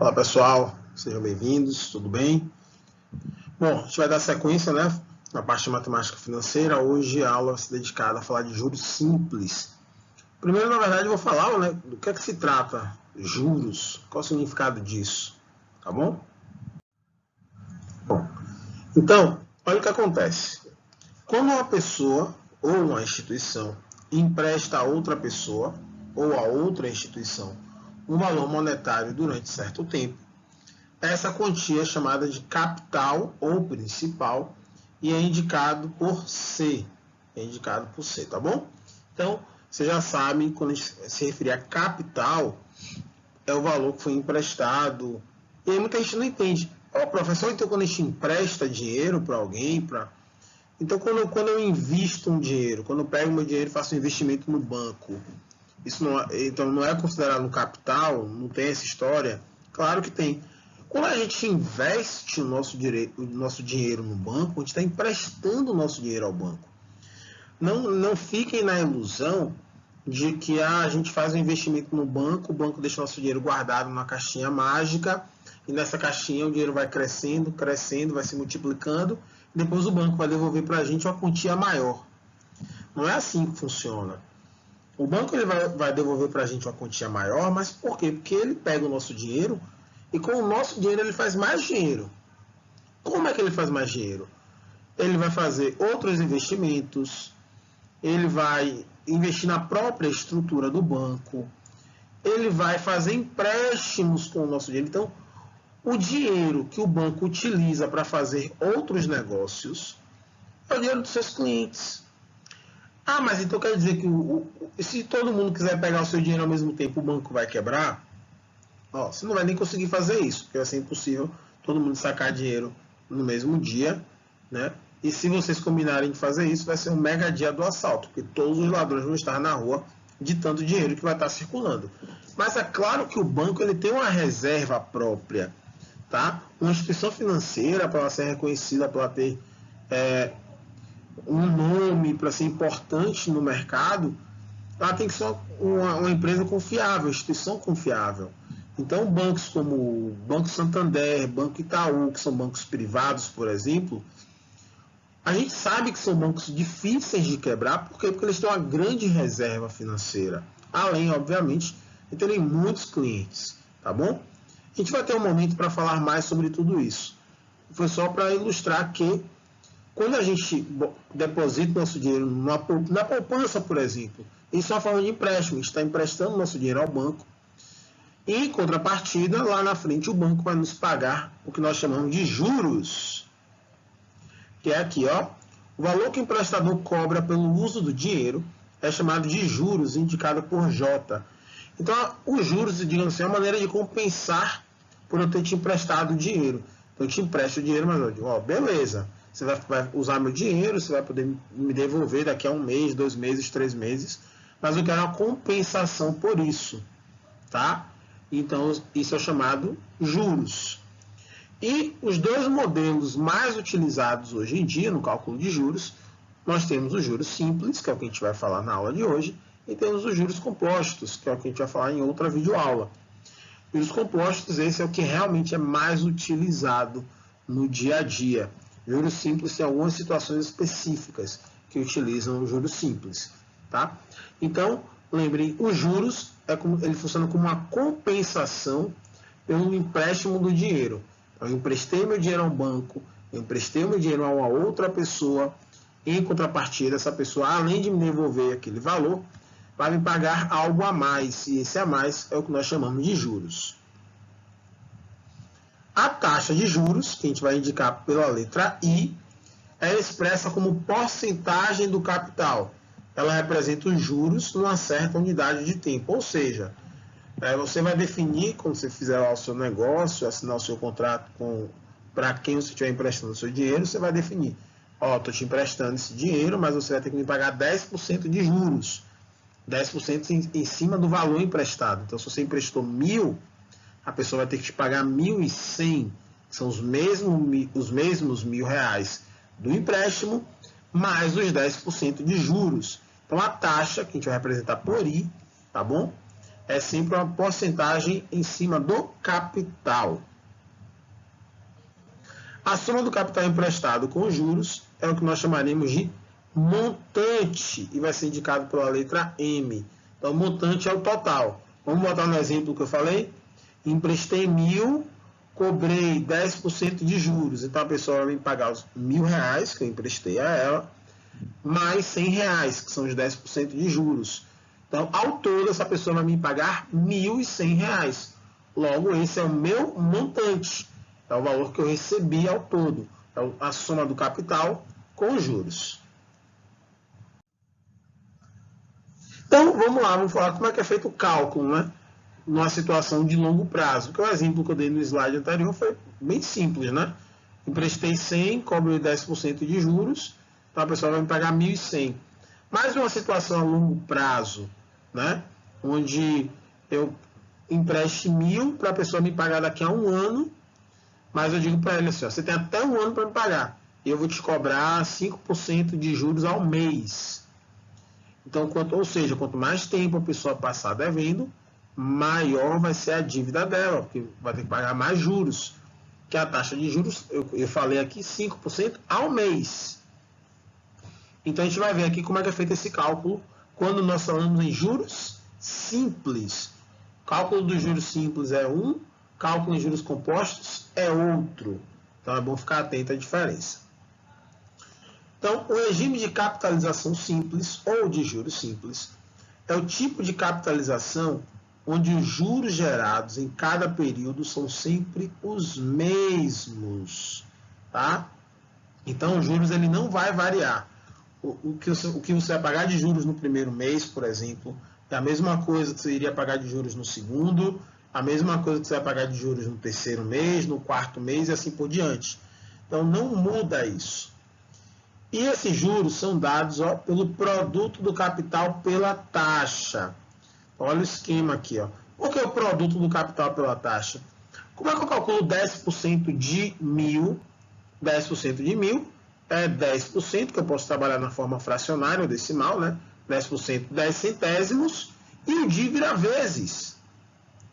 Olá pessoal, sejam bem-vindos, tudo bem? Bom, a gente vai dar sequência, né, na parte de matemática financeira. Hoje a aula vai ser dedicada a falar de juros simples. Primeiro, na verdade, eu vou falar, né, do que é que se trata juros, qual o significado disso, tá bom? Bom, então, olha o que acontece. Quando uma pessoa ou uma instituição empresta a outra pessoa ou a outra instituição um valor monetário durante certo tempo, essa quantia é chamada de capital ou principal e é indicado por C. Tá bom? Então, vocês já sabem, quando a gente se referir a capital, é o valor que foi emprestado. E aí muita gente não entende. Professor, então quando a gente empresta dinheiro para alguém, então quando eu invisto um dinheiro, quando eu pego meu dinheiro e faço um investimento no banco, isso então não é considerado um capital? Não tem essa história? Claro que tem. Quando a gente investe o nosso dinheiro no banco, a gente está emprestando o nosso dinheiro ao banco. Não fiquem na ilusão de que a gente faz um investimento no banco, o banco deixa o nosso dinheiro guardado numa caixinha mágica, e nessa caixinha o dinheiro vai crescendo, vai se multiplicando, e depois o banco vai devolver para a gente uma quantia maior. Não é assim que funciona. O banco ele vai devolver para a gente uma quantia maior, mas por quê? Porque ele pega o nosso dinheiro e com o nosso dinheiro ele faz mais dinheiro. Como é que ele faz mais dinheiro? Ele vai fazer outros investimentos, ele vai investir na própria estrutura do banco, ele vai fazer empréstimos com o nosso dinheiro. Então, o dinheiro que o banco utiliza para fazer outros negócios é o dinheiro dos seus clientes. Mas então quer dizer que se todo mundo quiser pegar o seu dinheiro ao mesmo tempo, o banco vai quebrar? Você não vai nem conseguir fazer isso, porque vai ser impossível todo mundo sacar dinheiro no mesmo dia, né? E se vocês combinarem de fazer isso, vai ser um mega dia do assalto, porque todos os ladrões vão estar na rua de tanto dinheiro que vai estar circulando. Mas é claro que o banco ele tem uma reserva própria, tá? Uma instituição financeira, para ela ser reconhecida, para ela ter um nome, para ser importante no mercado, ela tem que ser uma empresa confiável, instituição confiável. Então, bancos como o Banco Santander, Banco Itaú, que são bancos privados, por exemplo, a gente sabe que são bancos difíceis de quebrar, por quê? Porque eles têm uma grande reserva financeira, além, obviamente, de terem muitos clientes, tá bom? A gente vai ter um momento para falar mais sobre tudo isso. Foi só para ilustrar que quando a gente deposita nosso dinheiro na poupança, por exemplo, isso é uma forma de empréstimo, a gente está emprestando nosso dinheiro ao banco, e em contrapartida, lá na frente, o banco vai nos pagar o que nós chamamos de juros, que é aqui, o valor que o emprestador cobra pelo uso do dinheiro é chamado de juros, indicado por J. Então, os juros, digamos assim, é uma maneira de compensar por eu ter te emprestado o dinheiro. Então, eu te empresto o dinheiro, mas eu digo, beleza, você vai usar meu dinheiro, você vai poder me devolver daqui a 1 mês, 2 meses, 3 meses, mas eu quero uma compensação por isso, tá? Então, isso é chamado juros. E os dois modelos mais utilizados hoje em dia no cálculo de juros, nós temos os juros simples, que é o que a gente vai falar na aula de hoje, e temos os juros compostos, que é o que a gente vai falar em outra videoaula. E os compostos, esse é o que realmente é mais utilizado no dia a dia. Juros simples tem algumas situações específicas que utilizam os juros simples, tá? Então, lembrem, os juros ele funciona como uma compensação pelo empréstimo do dinheiro. Então, eu emprestei meu dinheiro a um banco, eu emprestei meu dinheiro a uma outra pessoa, em contrapartida, essa pessoa, além de me devolver aquele valor, vai me pagar algo a mais, e esse a mais é o que nós chamamos de juros. A taxa de juros, que a gente vai indicar pela letra I, é expressa como porcentagem do capital. Ela representa os juros numa certa unidade de tempo, ou seja, você vai definir, quando você fizer lá o seu negócio, assinar o seu contrato para quem você estiver emprestando o seu dinheiro, você vai definir, estou te emprestando esse dinheiro, mas você vai ter que me pagar 10% de juros, 10% em cima do valor emprestado. Então, se você emprestou 1.000, a pessoa vai ter que te pagar 1.100, que são os mesmos R$ 1.000 do empréstimo, mais os 10% de juros. Então, a taxa, que a gente vai representar por I, tá bom? É sempre uma porcentagem em cima do capital. A soma do capital emprestado com juros é o que nós chamaremos de montante e vai ser indicado pela letra M. Então, montante é o total. Vamos botar no exemplo que eu falei? Emprestei 1.000, cobrei 10% de juros. Então, a pessoa vai me pagar os R$1.000 que eu emprestei a ela, mais R$100, que são os 10% de juros. Então, ao todo, essa pessoa vai me pagar R$1.100. Logo, esse é o meu montante. É o valor que eu recebi ao todo. É a soma do capital com os juros. Então, vamos lá, vamos falar como é que é feito o cálculo, né? Numa situação de longo prazo. Porque o exemplo que eu dei no slide anterior foi bem simples, né? Emprestei 100, cobrei 10% de juros, então a pessoa vai me pagar 1.100. Mas numa situação a longo prazo, né? Onde eu empreste 1.000 para a pessoa me pagar daqui a um ano, mas eu digo para ele assim, ó, você tem até um ano para me pagar. E eu vou te cobrar 5% de juros ao mês. Então, ou seja, quanto mais tempo a pessoa passar devendo, maior vai ser a dívida dela, porque vai ter que pagar mais juros. Que a taxa de juros, eu falei aqui, 5% ao mês. Então, a gente vai ver aqui como é que é feito esse cálculo quando nós falamos em juros simples. O cálculo dos juros simples é um, cálculo em juros compostos é outro. Então, é bom ficar atento à diferença. Então, o regime de capitalização simples ou de juros simples é o tipo de capitalização onde os juros gerados em cada período são sempre os mesmos. Tá? Então, os juros ele não vai variar. O que você vai pagar de juros no primeiro mês, por exemplo, é a mesma coisa que você iria pagar de juros no segundo, a mesma coisa que você vai pagar de juros no terceiro mês, no quarto mês e assim por diante. Então, não muda isso. E esses juros são dados pelo produto do capital pela taxa. Olha o esquema aqui. Qual que é o produto do capital pela taxa? Como é que eu calculo 10% de 1.000? 10% de 1.000 é 10%, que eu posso trabalhar na forma fracionária ou decimal, né? 10%, 10 centésimos, e o D vira vezes.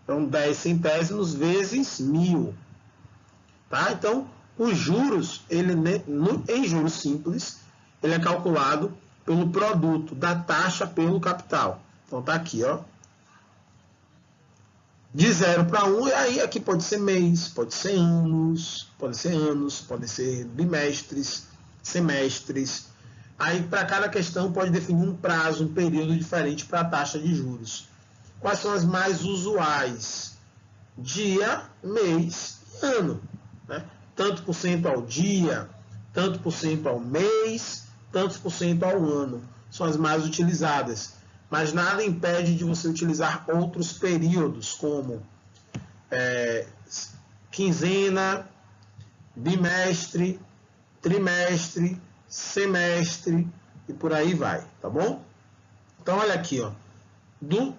Então, 10 centésimos vezes 1.000. Tá? Então, os juros, em juros simples, ele é calculado pelo produto da taxa pelo capital. Então, tá aqui, ó. De 0 para 1, e aí aqui pode ser mês, pode ser anos, pode ser bimestres, semestres. Aí, para cada questão, pode definir um prazo, um período diferente para a taxa de juros. Quais são as mais usuais? Dia, mês e ano. Né? Tanto por cento ao dia, tanto por cento ao mês, tantos por cento ao ano. São as mais utilizadas. Mas nada impede de você utilizar outros períodos, como quinzena, bimestre, trimestre, semestre e por aí vai, tá bom? Então, olha aqui, ó. Do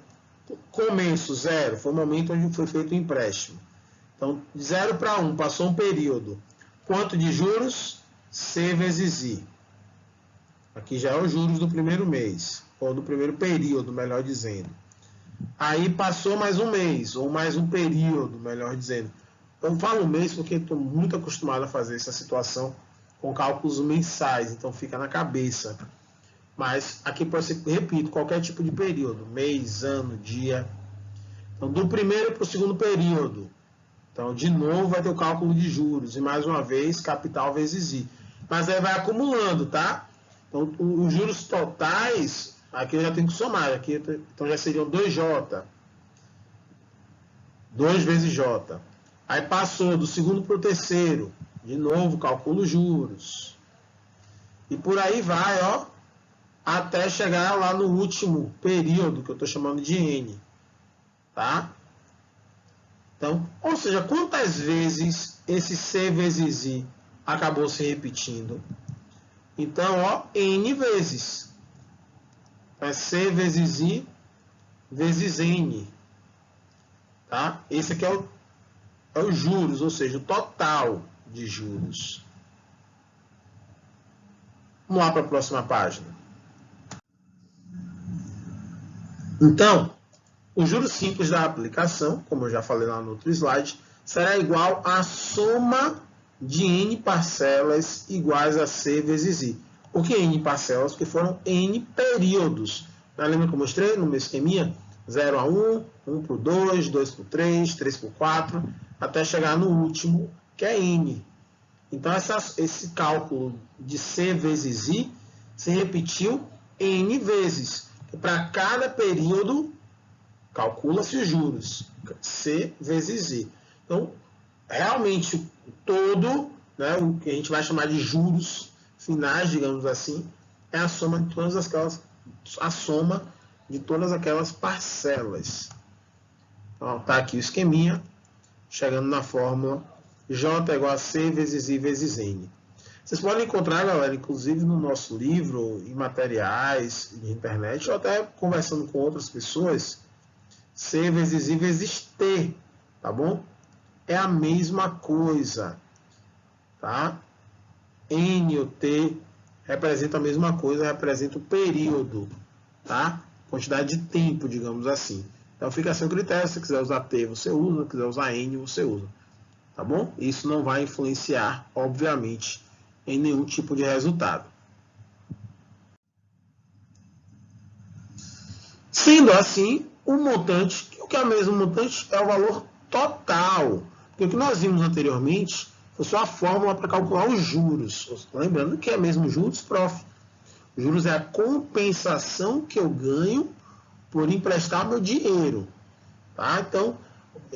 começo, 0, foi o momento onde foi feito o empréstimo. Então, de 0 para 1, passou um período. Quanto de juros? C vezes I. Aqui já é os juros do primeiro mês, ou do primeiro período, melhor dizendo. Aí passou mais um mês, ou mais um período, melhor dizendo. Eu falo mês porque estou muito acostumado a fazer essa situação com cálculos mensais, então fica na cabeça. Mas aqui pode ser, repito, qualquer tipo de período, mês, ano, dia. Então, do primeiro para o segundo período. Então, de novo, vai ter o cálculo de juros. E, mais uma vez, capital vezes I. Mas aí vai acumulando, tá? Então, os juros totais, aqui eu já tenho que somar. Aqui, então, já seriam 2J. 2 vezes J. Aí passou do segundo para o terceiro. De novo, calculo os juros. E por aí vai, ó. Até chegar lá no último período, que eu estou chamando de N. Tá? Então, ou seja, quantas vezes esse C vezes I acabou se repetindo? Então, ó, N vezes. É C vezes I vezes N. Tá? Esse aqui é os juros, ou seja, o total de juros. Vamos lá para a próxima página. Então, O juros simples da aplicação, como eu já falei lá no outro slide, será igual à soma de n parcelas iguais a c vezes i. Por que n parcelas? Porque foram n períodos. Lembra que eu mostrei no meu esqueminha? 0 a 1, 1 para o 2, 2 para o 3, 3 para o 4, até chegar no último, que é n. Então, esse cálculo de c vezes i se repetiu n vezes. Para cada período, calcula-se os juros. C vezes I. Então, realmente, todo, né, o que a gente vai chamar de juros finais, digamos assim, é a soma de todas aquelas parcelas. Então, está aqui o esqueminha, chegando na fórmula J igual a C vezes I vezes N. Vocês podem encontrar, galera, inclusive no nosso livro, em materiais de internet, ou até conversando com outras pessoas, C vezes I vezes T, tá bom? É a mesma coisa, tá? N ou T representa a mesma coisa, representa o período, tá? Quantidade de tempo, digamos assim. Então fica a seu critério, se quiser usar T, você usa, se quiser usar N, você usa, tá bom? Isso não vai influenciar, obviamente, em nenhum tipo de resultado. Sendo assim, o montante, o que é mesmo montante é o valor total. Porque o que nós vimos anteriormente foi só a fórmula para calcular os juros. Lembrando que é mesmo juros, prof. Juros é a compensação que eu ganho por emprestar meu dinheiro. Tá? Então,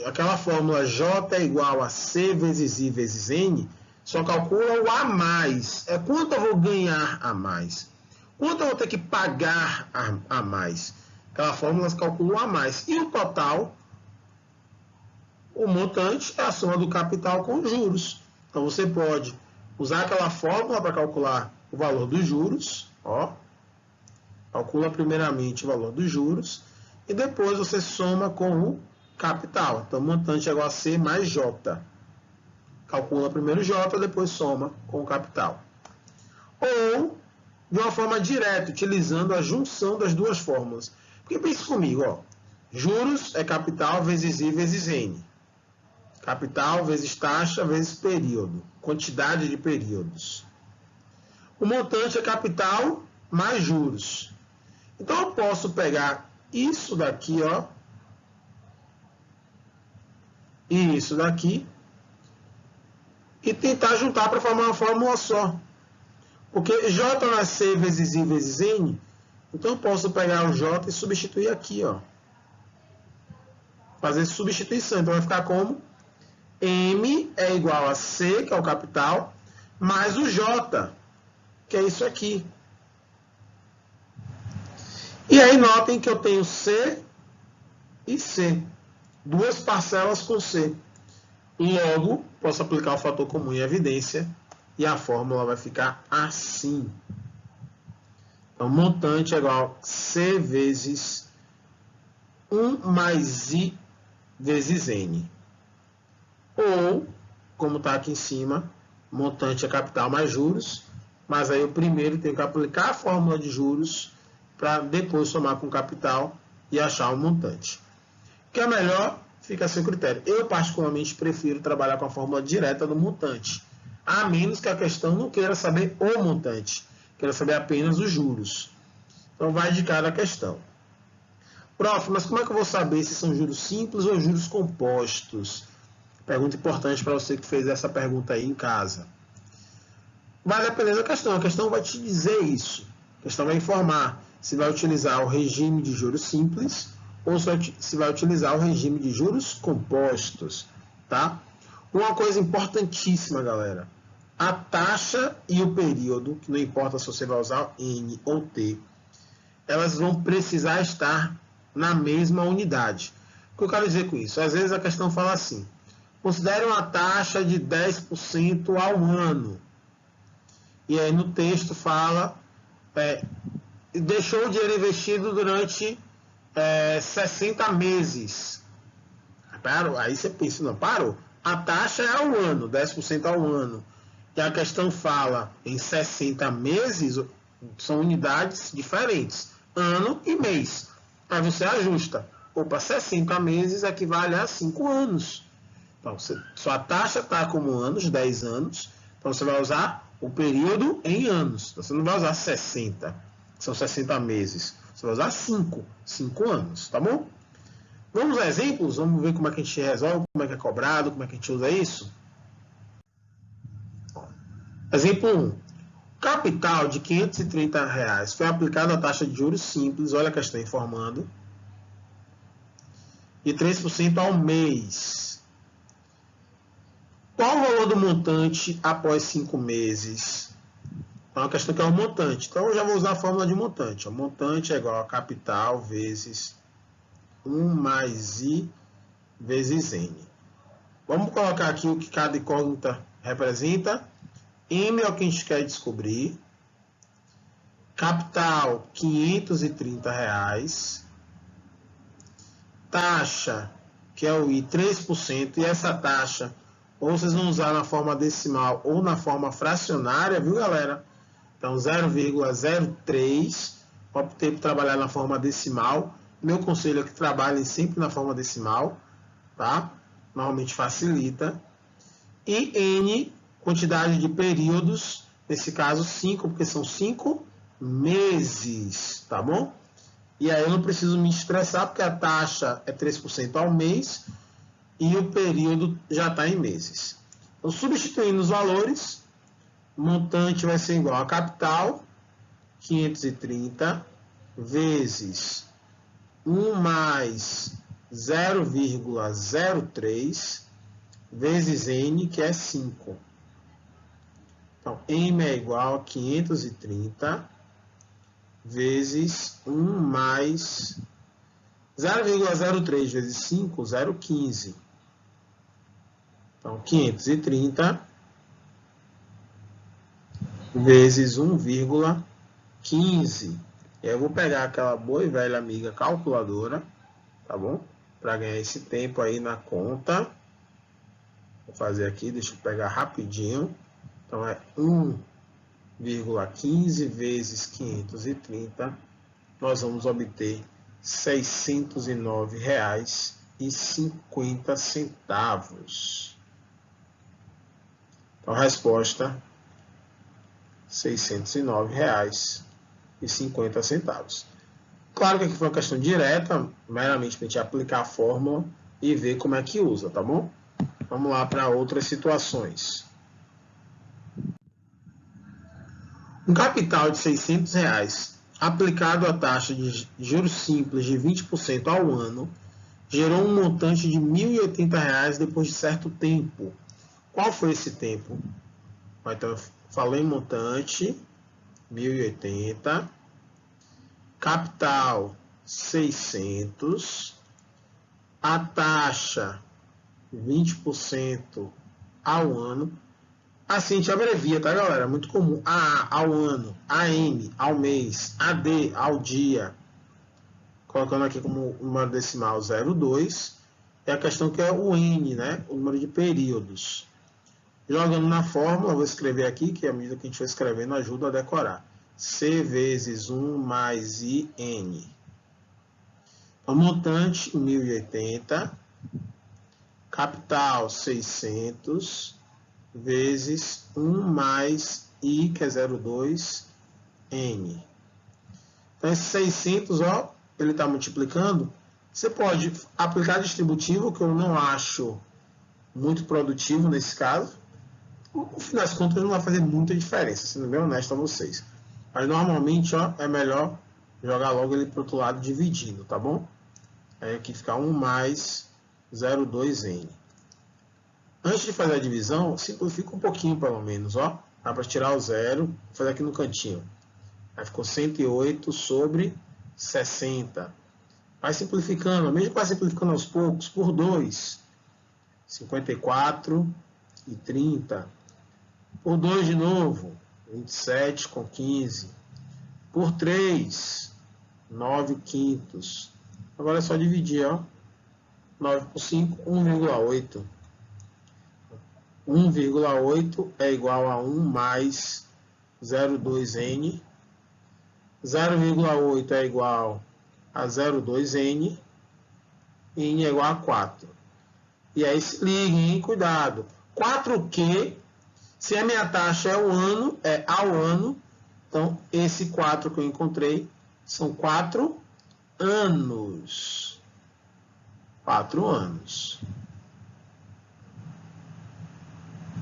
aquela fórmula J é igual a C vezes I vezes N, só calcula o a mais. É quanto eu vou ganhar a mais. Quanto eu vou ter que pagar a mais. Aquela fórmula calcula o a mais. E o total, o montante, é a soma do capital com os juros. Então, você pode usar aquela fórmula para calcular o valor dos juros. Ó, calcula primeiramente o valor dos juros. E depois você soma com o capital. Então, montante é igual a C mais J. Calcula primeiro J, depois soma com o capital. Ou de uma forma direta, utilizando a junção das duas fórmulas. Porque pense comigo, ó, juros é capital vezes I vezes N. Capital vezes taxa vezes período. Quantidade de períodos. O montante é capital mais juros. Então eu posso pegar isso daqui, ó, e isso daqui, e tentar juntar para formar uma fórmula só. Porque J não é C vezes I vezes N, então eu posso pegar o J e substituir aqui, ó. Fazer substituição. Então vai ficar como? M é igual a C, que é o capital, mais o J, que é isso aqui. E aí notem que eu tenho C e C. Duas parcelas com C. Logo, posso aplicar o fator comum em evidência e a fórmula vai ficar assim. Então, montante é igual a C vezes 1 mais I vezes N. Ou, como está aqui em cima, montante é capital mais juros, mas aí eu primeiro tenho que aplicar a fórmula de juros para depois somar com capital e achar o montante. O que é melhor, fica a seu critério. Eu, particularmente, prefiro trabalhar com a fórmula direta do montante, a menos que a questão não queira saber o montante, queira saber apenas os juros. Então, vai de cada questão. Prof, mas como é que eu vou saber se são juros simples ou juros compostos? Pergunta importante para você que fez essa pergunta aí em casa. Vai depender da questão. A questão vai te dizer isso. A questão vai informar se vai utilizar o regime de juros simples ou se vai utilizar o regime de juros compostos, tá? Uma coisa importantíssima, galera. A taxa e o período, que não importa se você vai usar N ou T, elas vão precisar estar na mesma unidade. O que eu quero dizer com isso? Às vezes a questão fala assim, considere uma taxa de 10% ao ano. E aí no texto fala, deixou o dinheiro investido durante 60 meses. Parou? Aí você pensa, não, parou. A taxa é ao ano, 10% ao ano. E a questão fala em 60 meses, são unidades diferentes, ano e mês. Aí você ajusta Opa, 60 meses equivale a 5 anos. Então, sua taxa está como anos, 10 anos. Então, você vai usar o período em anos. Então, você não vai usar 60, que são 60 meses. Você vai usar 5 anos, tá bom? Vamos a exemplos? Vamos ver como é que a gente resolve, como é que é cobrado, como é que a gente usa isso? Exemplo 1. Capital de R$ 530 foi aplicado a taxa de juros simples, olha a questão informando, de 3% ao mês. Qual o valor do montante após 5 meses? Então, a questão que é o montante. Então, eu já vou usar a fórmula de montante. O montante é igual a capital vezes 1 mais I vezes N. Vamos colocar aqui o que cada incógnita representa. M é o que a gente quer descobrir. Capital, R$ 530. Taxa, que é o I, 3%. E essa taxa, ou vocês vão usar na forma decimal ou na forma fracionária, viu, galera? Então, 0,03. Optei por trabalhar na forma decimal. Meu conselho é que trabalhem sempre na forma decimal, tá? Normalmente facilita. E N, quantidade de períodos, nesse caso 5, porque são 5 meses, tá bom? E aí eu não preciso me estressar, porque a taxa é 3% ao mês e o período já está em meses. Então, substituindo os valores, o montante vai ser igual a capital, 530, vezes 1 mais 0,03, vezes N, que é 5. Então, M é igual a 530 vezes 1 mais 0,03 vezes 5, 0,15. Então, 530 vezes 1,15. E aí eu vou pegar aquela boa e velha amiga calculadora, tá bom? Para ganhar esse tempo aí na conta. Vou fazer aqui, deixa eu pegar rapidinho. Então, é 1,15 vezes 530. Nós vamos obter R$ 609,50. Então, a resposta, R$ 609,50. Claro que aqui foi uma questão direta, meramente para a gente aplicar a fórmula e ver como é que usa, tá bom? Vamos lá para outras situações. Um capital de R$ 600 aplicado à taxa de juros simples de 20% ao ano gerou um montante de R$ 1.080 depois de certo tempo. Qual foi esse tempo? Então, eu falei em montante, 1.080, capital 600, a taxa 20% ao ano. Assim a gente abrevia, tá, galera? Muito comum. AA ao ano, AM ao mês, AD ao dia. Colocando aqui como número decimal 0,2. E a questão que é o N, né? O número de períodos. Jogando na fórmula, vou escrever aqui, que a medida que a gente vai escrevendo ajuda a decorar. C vezes 1 mais IN. O montante, 1.080. Capital, 600. Vezes 1 mais I, que é 0,2, N. Então, esse 600, ó, ele está multiplicando. Você pode aplicar distributivo, que eu não acho muito produtivo nesse caso. No final das contas, não vai fazer muita diferença, sendo bem honesto a vocês. Mas, normalmente, ó, é melhor jogar logo ele para o outro lado, dividindo, tá bom? Aí aqui fica 1 mais 0,2N. Antes de fazer a divisão, simplifica um pouquinho, pelo menos, ó. Dá para tirar o zero, vou fazer aqui no cantinho. Aí ficou 108 sobre 60. Vai simplificando, mesmo que vai simplificando aos poucos, por 2, 54 e 30. Por 2 de novo, 27 com 15. Por 3, 9 quintos. Agora é só dividir, ó. 9 por 5, 1,8. 1,8 é igual a 1 mais 0,2N. 0,8 é igual a 0,2N. N é igual a 4. E aí se liguem, cuidado. 4Q, se a minha taxa é o ano, é ao ano, então esse 4 que eu encontrei são 4 anos. 4 anos.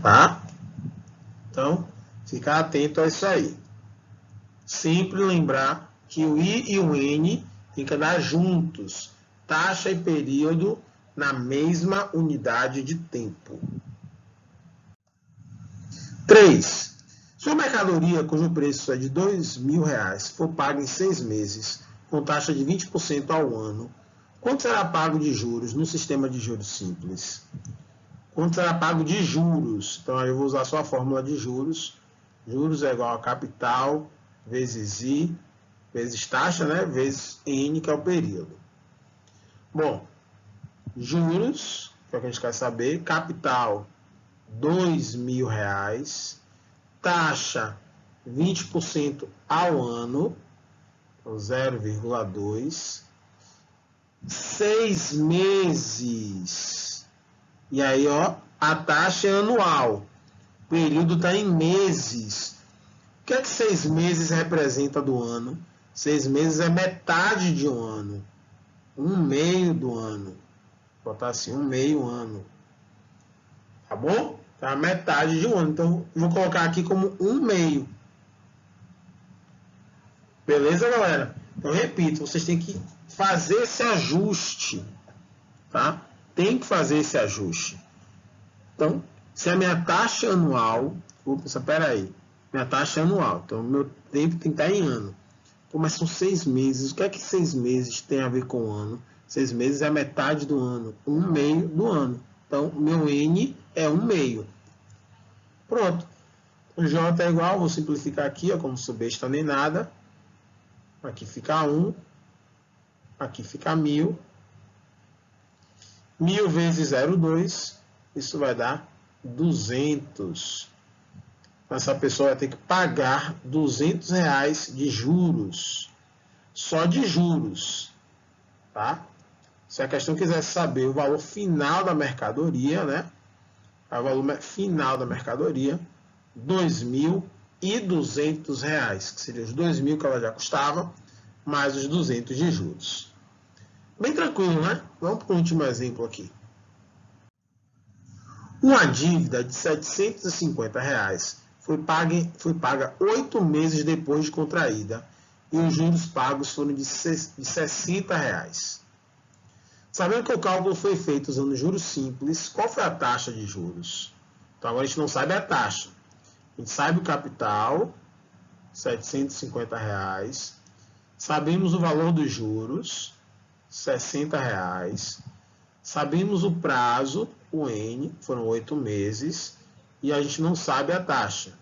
Tá? Então, ficar atento a isso aí. Sempre lembrar que o I e o N tem que andar juntos. Taxa e período na mesma unidade de tempo. 3. Se uma mercadoria cujo preço é de R$2.000 for paga em 6 meses, com taxa de 20% ao ano, quanto será pago de juros no sistema de juros simples? Quanto será pago de juros? Então, aí eu vou usar só a fórmula de juros. Juros é igual a capital vezes I, vezes taxa, né? Vezes N, que é o período. Bom, juros, que é o que a gente quer saber, capital R$2.000, taxa 20% ao ano, 0,2, 6 meses. E aí, ó, a taxa é anual. O período está em meses. O que é que 6 meses representa do ano? 6 meses é metade de um ano. Um meio do ano. Vou botar assim, um meio ano. Tá bom? Tá metade de um ano. Então, vou colocar aqui como um meio. Beleza, galera? Então, repito, vocês têm que fazer esse ajuste. Tá? Tem que fazer esse ajuste. Então, se a minha taxa anual... Opa, peraí. Minha taxa é anual. Então, meu tempo tem que estar em ano. Pô, mas são 6 meses. O que é que 6 meses tem a ver com o ano? 6 meses é a metade do ano. Um meio do ano. Então, meu N é um meio. Pronto. O J é igual, vou simplificar aqui, ó, como sou besta nem nada. Aqui fica 1. Aqui fica 1.000. 1.000 vezes 0,2. Isso vai dar 200. Essa pessoa vai ter que pagar R$200 de juros. Só de juros. Tá? Se a questão quisesse saber o valor final da mercadoria, né? O valor final da mercadoria, R$2.200, que seria os 2.000 que ela já custava, mais os 200 de juros. Bem tranquilo, né? Vamos para o último exemplo aqui. Uma dívida de R$750 foi paga 8 meses depois de contraída e os juros pagos foram de R$60. Sabendo que o cálculo foi feito usando juros simples, qual foi a taxa de juros? Então agora a gente não sabe a taxa. A gente sabe o capital, R$750. Sabemos o valor dos juros, R$60. Sabemos o prazo, o N, foram 8 meses. E a gente não sabe a taxa.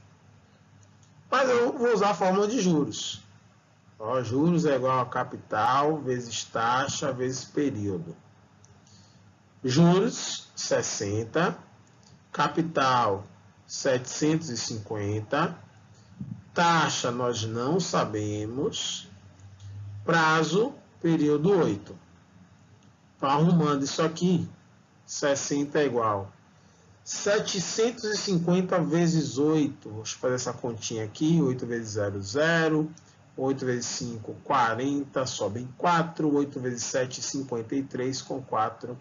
Mas eu vou usar a fórmula de juros. Ó, juros é igual a capital vezes taxa vezes período. Juros, 60. Capital, 750. Taxa, nós não sabemos. Prazo, período 8. Então, arrumando isso aqui, 60 é igual 750 vezes 8, vou fazer essa continha aqui, 8 vezes 0, 0, 8 vezes 5, 40, sobem 4, 8 vezes 7, 53, com 4,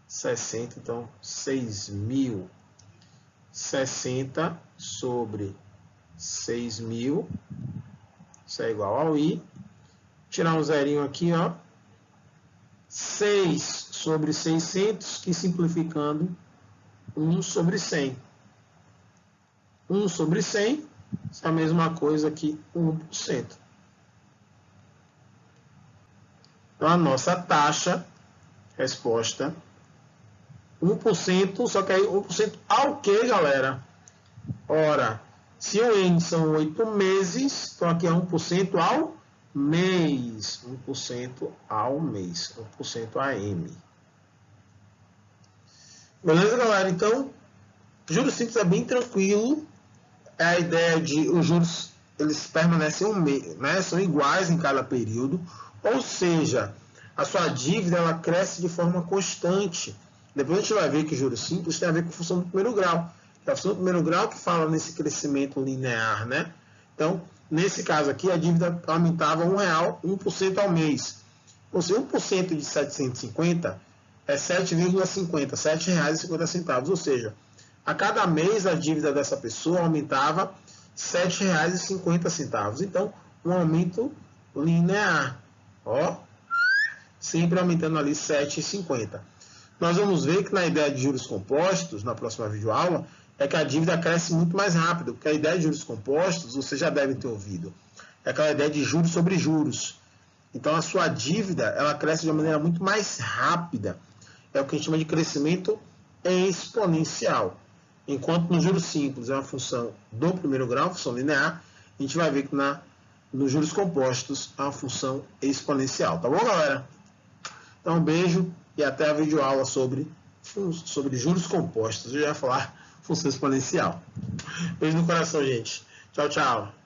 60, então 6.000. 60 sobre 6.000, isso é igual ao I, tirar um zerinho aqui, ó, 6 sobre 600, que simplificando, 1 sobre 100. 1 sobre 100 é a mesma coisa que 1%. Então, a nossa taxa, resposta, 1%, só que aí 1% ao que, galera? Ora, se o N são 8 meses, então aqui é 1% ao mês. 1% ao mês. 1% AM. Beleza, galera? Então, juros simples é bem tranquilo. É a ideia de os juros eles permanecem um mês, né? São iguais em cada período. Ou seja, a sua dívida ela cresce de forma constante. Depois a gente vai ver que juros simples tem a ver com a função do primeiro grau. É a função do primeiro grau que fala nesse crescimento linear, né? Então, nesse caso aqui, a dívida aumentava R$1, 1% ao mês. Ou seja, 1% de 750 é 7,50, R$ 7,50. Ou seja, a cada mês a dívida dessa pessoa aumentava R$ 7,50. Então, um aumento linear. Ó, sempre aumentando ali R$ 7,50. Nós vamos ver que na ideia de juros compostos, na próxima videoaula, é que a dívida cresce muito mais rápido, porque a ideia de juros compostos, vocês já devem ter ouvido, é aquela ideia de juros sobre juros. Então, a sua dívida, ela cresce de uma maneira muito mais rápida. É o que a gente chama de crescimento exponencial. Enquanto no juros simples é uma função do primeiro grau, uma função linear, a gente vai ver que nos juros compostos é uma função exponencial. Tá bom, galera? Então, um beijo e até a videoaula sobre juros compostos. Eu já ia falar função exponencial. Beijo no coração, gente. Tchau, tchau.